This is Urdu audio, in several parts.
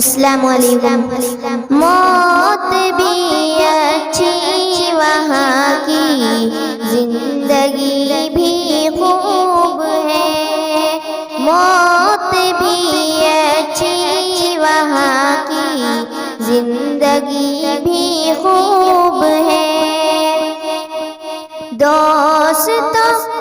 السلام علیکم۔ موت بھی اچھی وہاں کی، زندگی بھی خوب ہے۔ موت بھی اچھی وہاں کی، زندگی بھی خوب ہے۔ دوستوں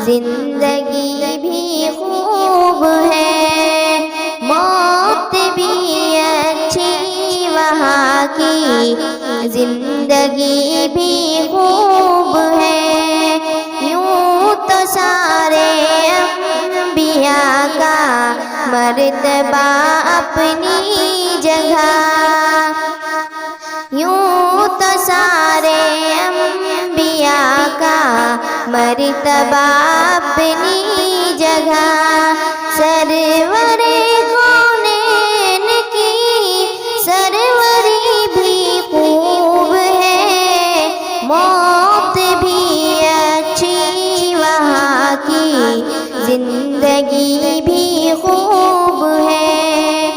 زندگی بھی خوب ہے۔ موت بھی اچھی وہاں کی، زندگی بھی خوب ہے۔ یوں تو سارے انبیاء کا مرتبہ اپنی جگہ، یوں تو سارے انبیاء کا مرتبہ اپنی جگہ۔ سرور کونین کی سروری بھی خوب ہے۔ موت بھی اچھی وہاں کی، زندگی بھی خوب ہے۔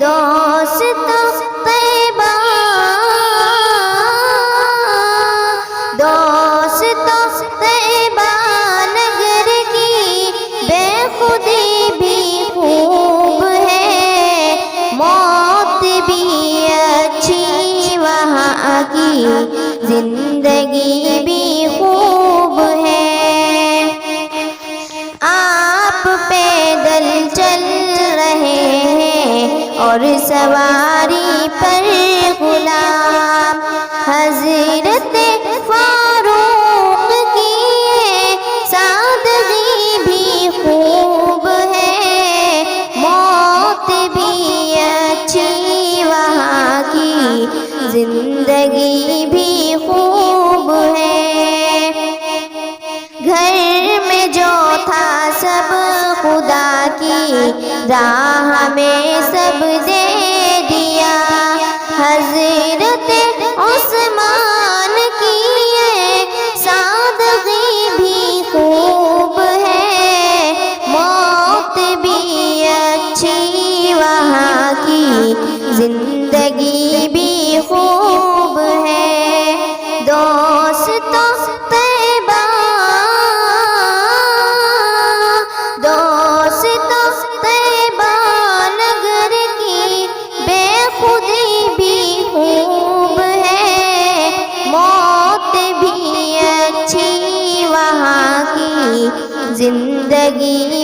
دوستوں زندگی بھی خوب ہے۔ آپ پیدل چل رہے ہیں اور سواری پر غلام، حضرت فاروق کی سادگی بھی خوب ہے۔ موت بھی اچھی وہاں کی، زندگی بھی خوب ہے۔ گھر میں جو تھا سب خدا کی راہ میں سب دے دیا۔ حضرت عثمان کی سادگی بھی خوب ہے۔ موت بھی اچھی وہاں کی، زندگی بھی خوب ہے۔ دوستوں نگر کی بے خودی بھی خوب ہے۔ موت بھی اچھی وہاں کی، زندگی